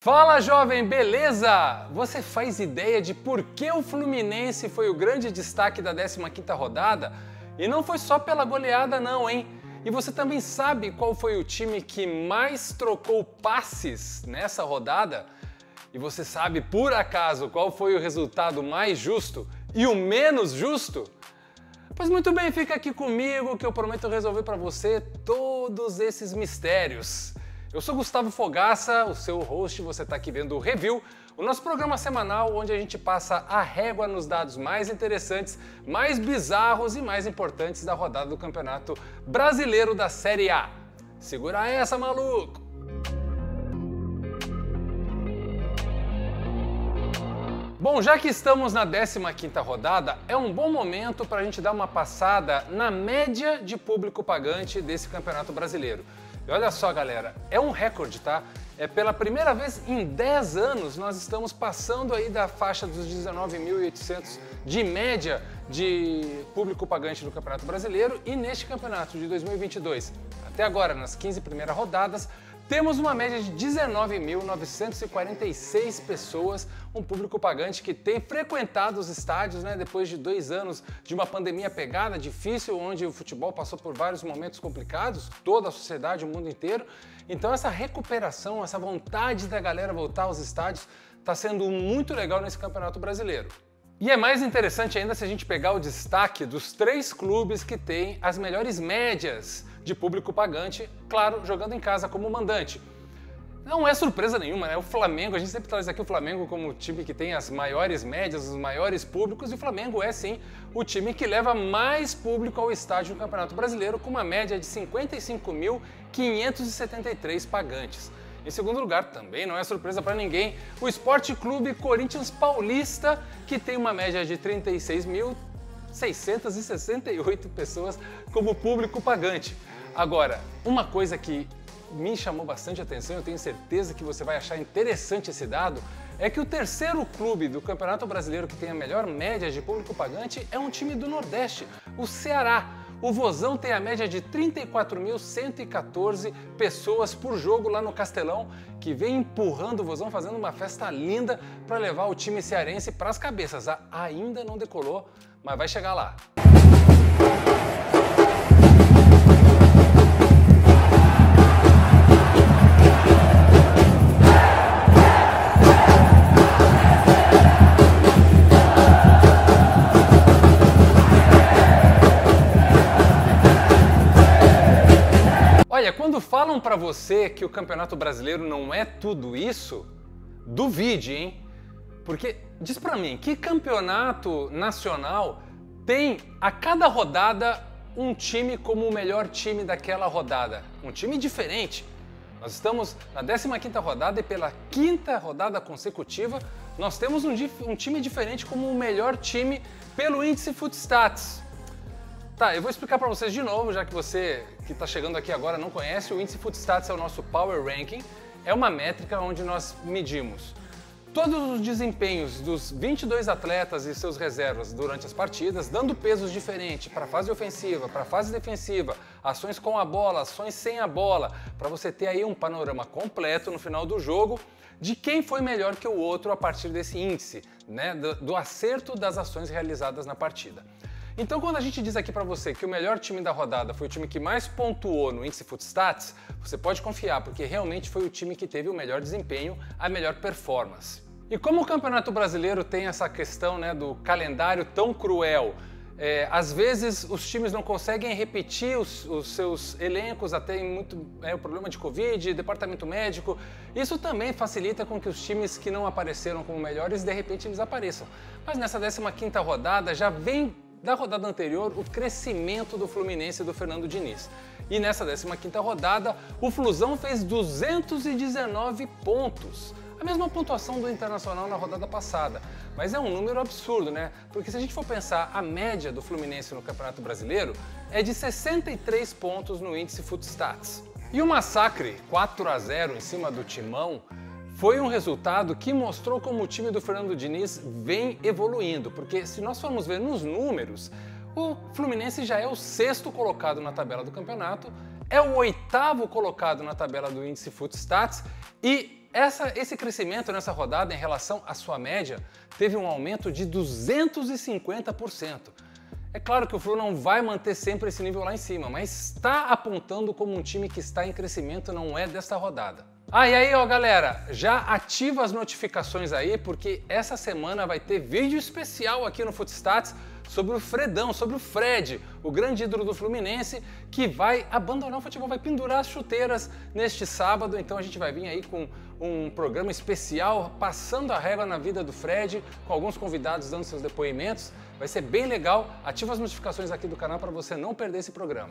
Fala, jovem, beleza? Você faz ideia de por que o Fluminense foi o grande destaque da 15ª rodada? E não foi só pela goleada não, hein? E você também sabe qual foi o time que mais trocou passes nessa rodada? E você sabe, por acaso, qual foi o resultado mais justo e o menos justo? Pois muito bem, fica aqui comigo que eu prometo resolver para você todos esses mistérios. Eu sou Gustavo Fogaça, o seu host, você está aqui vendo o Review, o nosso programa semanal onde a gente passa a régua nos dados mais interessantes, mais bizarros e mais importantes da rodada do Campeonato Brasileiro da Série A. Segura essa, maluco! Bom, já que estamos na 15ª rodada, é um bom momento para a gente dar uma passada na média de público pagante desse Campeonato Brasileiro. E olha só, galera, é um recorde, tá? É pela primeira vez em 10 anos nós estamos passando aí da faixa dos 19.800 de média de público pagante do Campeonato Brasileiro e neste campeonato de 2022, até agora, nas 15 primeiras rodadas, temos uma média de 19.946 pessoas, um público pagante que tem frequentado os estádios, né, depois de 2 anos de uma pandemia pegada, difícil, onde o futebol passou por vários momentos complicados, toda a sociedade, o mundo inteiro. Então essa recuperação, essa vontade da galera voltar aos estádios está sendo muito legal nesse Campeonato Brasileiro. E é mais interessante ainda se a gente pegar o destaque dos 3 clubes que têm as melhores médias de público pagante, claro, jogando em casa como mandante. Não é surpresa nenhuma, né? O Flamengo, a gente sempre traz aqui o Flamengo como o time que tem as maiores médias, os maiores públicos, e o Flamengo é sim o time que leva mais público ao estádio no Campeonato Brasileiro, com uma média de 55.573 pagantes. Em segundo lugar, também não é surpresa para ninguém, o Sport Clube Corinthians Paulista, que tem uma média de 36.668 pessoas como público pagante. Agora, uma coisa que me chamou bastante atenção, eu tenho certeza que você vai achar interessante esse dado, é que o terceiro clube do Campeonato Brasileiro que tem a melhor média de público pagante é um time do Nordeste, o Ceará. O Vozão tem a média de 34.114 pessoas por jogo lá no Castelão, que vem empurrando o Vozão, fazendo uma festa linda para levar o time cearense para as cabeças. Ainda não decolou, mas vai chegar lá. Olha, quando falam pra você que o Campeonato Brasileiro não é tudo isso, duvide, hein? Porque, diz pra mim, que campeonato nacional tem a cada rodada um time como o melhor time daquela rodada? Um time diferente. Nós estamos na 15ª rodada e pela 5ª rodada consecutiva nós temos um time diferente como o melhor time pelo índice Footstats. Tá, eu vou explicar para vocês de novo, já que você que está chegando aqui agora não conhece. O índice Footstats é o nosso Power Ranking, é uma métrica onde nós medimos todos os desempenhos dos 22 atletas e seus reservas durante as partidas, dando pesos diferentes para a fase ofensiva, para a fase defensiva, ações com a bola, ações sem a bola, para você ter aí um panorama completo no final do jogo de quem foi melhor que o outro a partir desse índice, né, do acerto das ações realizadas na partida. Então, quando a gente diz aqui pra você que o melhor time da rodada foi o time que mais pontuou no índice Footstats, você pode confiar, porque realmente foi o time que teve o melhor desempenho, a melhor performance. E como o Campeonato Brasileiro tem essa questão, né, do calendário tão cruel, às vezes os times não conseguem repetir os seus elencos, até muito o problema de Covid, departamento médico. Isso também facilita com que os times que não apareceram como melhores, de repente eles apareçam. Mas nessa 15ª rodada já vem da rodada anterior o crescimento do Fluminense do Fernando Diniz. E nessa 15ª rodada, o Flusão fez 219 pontos. A mesma pontuação do Internacional na rodada passada. Mas é um número absurdo, né? Porque se a gente for pensar, a média do Fluminense no Campeonato Brasileiro é de 63 pontos no índice Footstats. E o massacre 4-0 em cima do Timão foi um resultado que mostrou como o time do Fernando Diniz vem evoluindo, porque se nós formos ver nos números, o Fluminense já é o 6º colocado na tabela do campeonato, é o 8º colocado na tabela do índice Footstats e esse crescimento nessa rodada em relação à sua média teve um aumento de 250%. É claro que o Flu não vai manter sempre esse nível lá em cima, mas está apontando como um time que está em crescimento, não é desta rodada. Ah, e aí, ó, galera, já ativa as notificações aí, porque essa semana vai ter vídeo especial aqui no Footstats sobre o Fredão, sobre o Fred, o grande ídolo do Fluminense, que vai abandonar o futebol, vai pendurar as chuteiras neste sábado. Então a gente vai vir aí com um programa especial, passando a régua na vida do Fred, com alguns convidados dando seus depoimentos. Vai ser bem legal. Ativa as notificações aqui do canal para você não perder esse programa.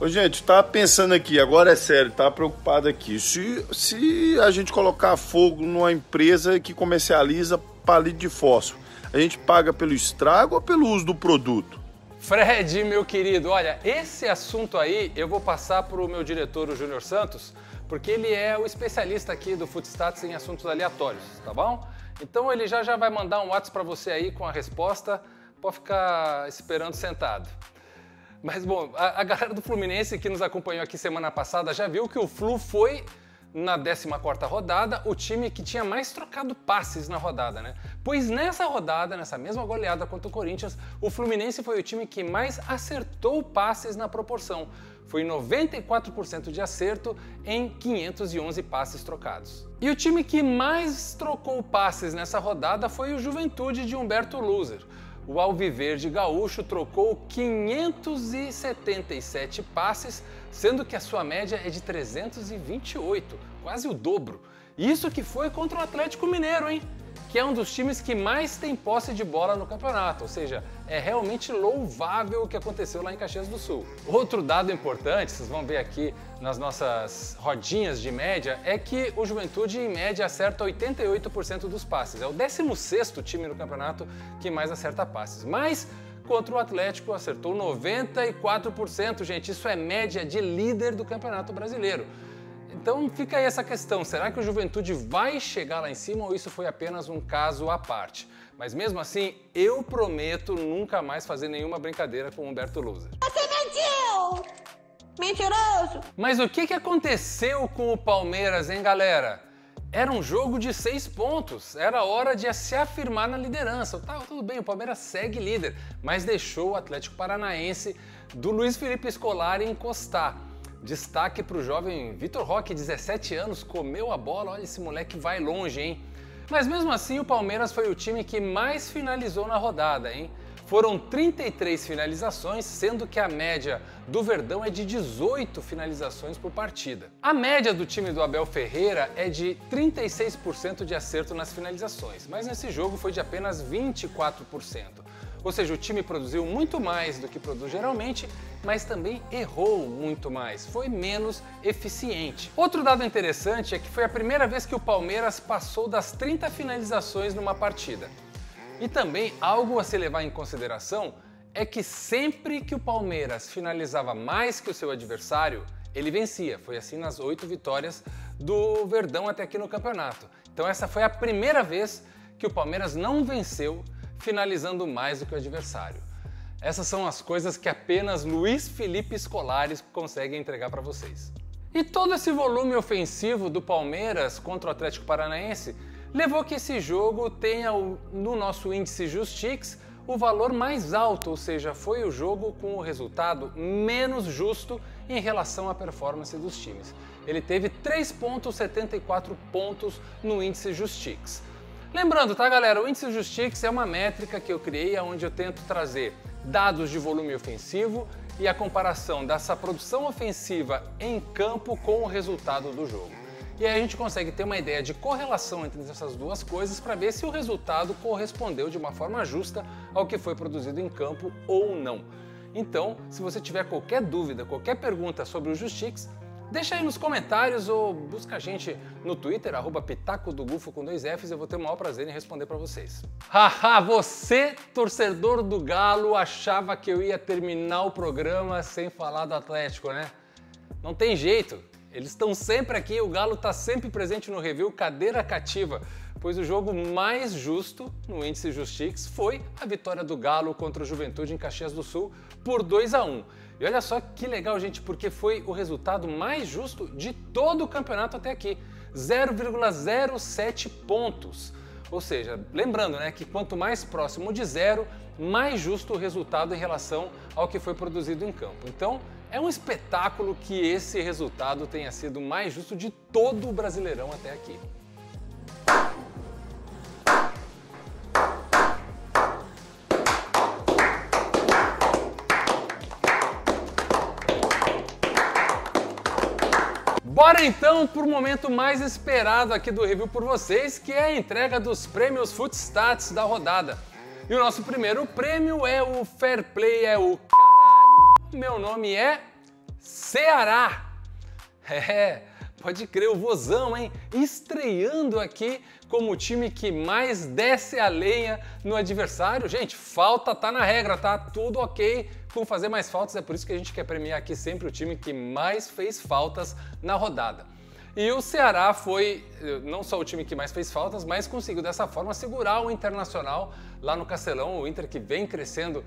Ô, gente, tá pensando aqui, agora é sério, tá preocupado aqui. Se a gente colocar fogo numa empresa que comercializa palito de fósforo, a gente paga pelo estrago ou pelo uso do produto? Fred, meu querido, olha, esse assunto aí eu vou passar para o meu diretor, o Júnior Santos, porque ele é o especialista aqui do Footstats em assuntos aleatórios, tá bom? Então ele já vai mandar um WhatsApp para você aí com a resposta, pode ficar esperando sentado. Mas bom, a galera do Fluminense que nos acompanhou aqui semana passada já viu que o Flu foi, na 14ª rodada, o time que tinha mais trocado passes na rodada, né? Pois nessa rodada, nessa mesma goleada contra o Corinthians, o Fluminense foi o time que mais acertou passes na proporção. Foi 94% de acerto em 511 passes trocados. E o time que mais trocou passes nessa rodada foi o Juventude de Humberto Loser. O Alviverde Gaúcho trocou 577 passes, sendo que a sua média é de 328, quase o dobro. Isso que foi contra o Atlético Mineiro, hein? Que é um dos times que mais tem posse de bola no campeonato, ou seja, é realmente louvável o que aconteceu lá em Caxias do Sul. Outro dado importante, vocês vão ver aqui nas nossas rodinhas de média, é que o Juventude em média acerta 88% dos passes. É o 16º time no campeonato que mais acerta passes, mas contra o Atlético acertou 94%, gente, isso é média de líder do Campeonato Brasileiro. Então fica aí essa questão, será que o Juventude vai chegar lá em cima ou isso foi apenas um caso à parte? Mas mesmo assim, eu prometo nunca mais fazer nenhuma brincadeira com o Humberto Loser. Você mentiu! Mentiroso! Mas o que aconteceu com o Palmeiras, hein, galera? Era um jogo de 6 pontos, era hora de se afirmar na liderança. Tá, tudo bem, o Palmeiras segue líder, mas deixou o Atlético Paranaense do Luiz Felipe Scolari encostar. Destaque para o jovem Vitor Roque, 17 anos, comeu a bola, olha esse moleque vai longe, hein? Mas mesmo assim o Palmeiras foi o time que mais finalizou na rodada, hein? Foram 33 finalizações, sendo que a média do Verdão é de 18 finalizações por partida. A média do time do Abel Ferreira é de 36% de acerto nas finalizações, mas nesse jogo foi de apenas 24%. Ou seja, o time produziu muito mais do que produz geralmente, mas também errou muito mais, foi menos eficiente. Outro dado interessante é que foi a primeira vez que o Palmeiras passou das 30 finalizações numa partida. E também algo a se levar em consideração é que sempre que o Palmeiras finalizava mais que o seu adversário, ele vencia. Foi assim nas 8 vitórias do Verdão até aqui no campeonato. Então essa foi a primeira vez que o Palmeiras não venceu finalizando mais do que o adversário. Essas são as coisas que apenas Luiz Felipe Scolari consegue entregar para vocês. E todo esse volume ofensivo do Palmeiras contra o Atlético Paranaense levou que esse jogo tenha, no nosso índice Justix, o valor mais alto, ou seja, foi o jogo com o resultado menos justo em relação à performance dos times. Ele teve 3,74 pontos no índice Justix. Lembrando, tá, galera, o índice Justix é uma métrica que eu criei onde eu tento trazer dados de volume ofensivo e a comparação dessa produção ofensiva em campo com o resultado do jogo. E aí a gente consegue ter uma ideia de correlação entre essas duas coisas para ver se o resultado correspondeu de uma forma justa ao que foi produzido em campo ou não. Então, se você tiver qualquer dúvida, qualquer pergunta sobre o Justix, deixa aí nos comentários ou busca a gente no Twitter, @pitacodogufo com 2 Fs, eu vou ter o maior prazer em responder para vocês. Haha, você, torcedor do Galo, achava que eu ia terminar o programa sem falar do Atlético, né? Não tem jeito, eles estão sempre aqui, o Galo está sempre presente no review, cadeira cativa, pois o jogo mais justo no índice Justix foi a vitória do Galo contra o Juventude em Caxias do Sul por 2-1. E olha só que legal, gente, porque foi o resultado mais justo de todo o campeonato até aqui. 0,07 pontos. Ou seja, lembrando, né, que quanto mais próximo de zero, mais justo o resultado em relação ao que foi produzido em campo. Então, é um espetáculo que esse resultado tenha sido mais justo de todo o Brasileirão até aqui. Bora então para o momento mais esperado aqui do review por vocês, que é a entrega dos prêmios Footstats da rodada. E o nosso primeiro prêmio é o Fair Play, é o caralho. Meu nome é Ceará. Pode crer, o vozão, hein? Estreando aqui como o time que mais desce a lenha no adversário. Gente, falta tá na regra, tá tudo ok com fazer mais faltas, é por isso que a gente quer premiar aqui sempre o time que mais fez faltas na rodada. E o Ceará foi não só o time que mais fez faltas, mas conseguiu dessa forma segurar o Internacional lá no Castelão, o Inter que vem crescendo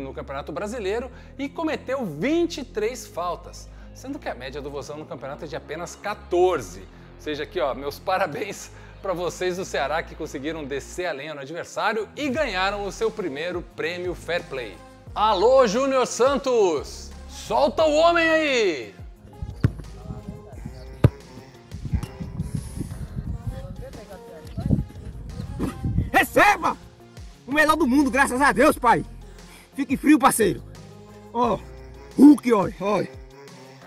no Campeonato Brasileiro e cometeu 23 faltas, sendo que a média do Vozão no campeonato é de apenas 14. Ou seja, aqui ó, meus parabéns para vocês do Ceará que conseguiram descer a lenha no adversário e ganharam o seu primeiro prêmio Fair Play. Alô, Júnior Santos! Solta o homem aí! Receba! O melhor do mundo, graças a Deus, pai! Fique frio, parceiro! Ó, Hulk, olha!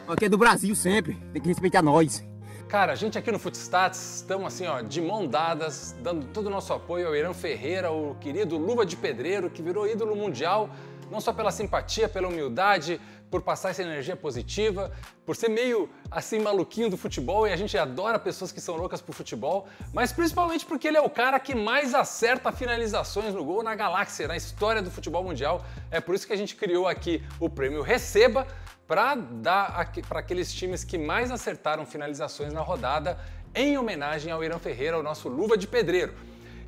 Aqui é do Brasil sempre, tem que respeitar nós. Cara, a gente aqui no Footstats estamos assim, ó, de mão dadas, dando todo o nosso apoio ao Irã Ferreira, o querido Luva de Pedreiro, que virou ídolo mundial, não só pela simpatia, pela humildade, por passar essa energia positiva, por ser meio assim maluquinho do futebol, e a gente adora pessoas que são loucas por futebol, mas principalmente porque ele é o cara que mais acerta finalizações no gol na galáxia, na história do futebol mundial. É por isso que a gente criou aqui o prêmio Receba, para dar para aqueles times que mais acertaram finalizações na rodada, em homenagem ao Irã Ferreira, o nosso Luva de Pedreiro.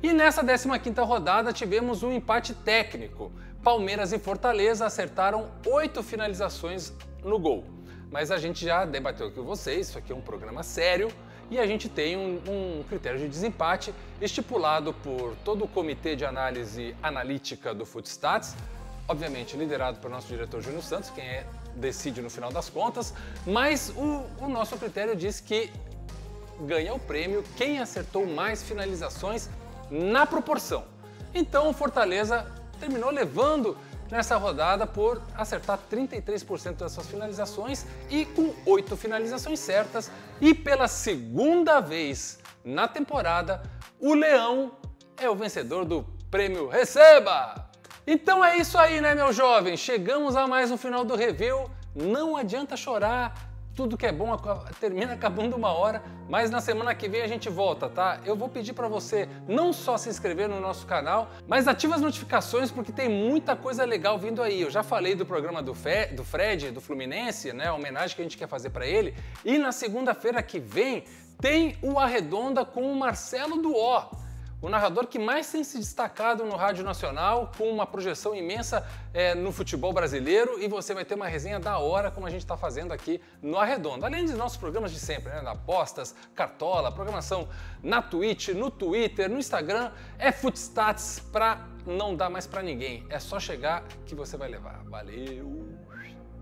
E nessa 15ª rodada tivemos um empate técnico. Palmeiras e Fortaleza acertaram 8 finalizações no gol. Mas a gente já debateu aqui com vocês, isso aqui é um programa sério, e a gente tem um critério de desempate estipulado por todo o comitê de análise analítica do Footstats, obviamente liderado pelo nosso diretor Júnior Santos, quem decide no final das contas, mas o nosso critério diz que ganha o prêmio quem acertou mais finalizações na proporção. Então o Fortaleza terminou levando nessa rodada por acertar 33% das suas finalizações e com 8 finalizações certas. E pela segunda vez na temporada, o Leão é o vencedor do prêmio Receba! Então é isso aí, né, meu jovem? Chegamos a mais um final do review. Não adianta chorar. Tudo que é bom termina acabando uma hora, mas na semana que vem a gente volta, tá? Eu vou pedir para você não só se inscrever no nosso canal, mas ativa as notificações porque tem muita coisa legal vindo aí. Eu já falei do programa do Fred, do Fluminense, né? A homenagem que a gente quer fazer para ele. E na segunda-feira que vem tem o Arredonda com o Marcelo Duó, o narrador que mais tem se destacado no Rádio Nacional, com uma projeção imensa no futebol brasileiro, e você vai ter uma resenha da hora, como a gente está fazendo aqui no Arredonda. Além dos nossos programas de sempre, né? Apostas, Cartola, programação na Twitch, no Twitter, no Instagram, é Footstats para não dar mais para ninguém. É só chegar que você vai levar. Valeu!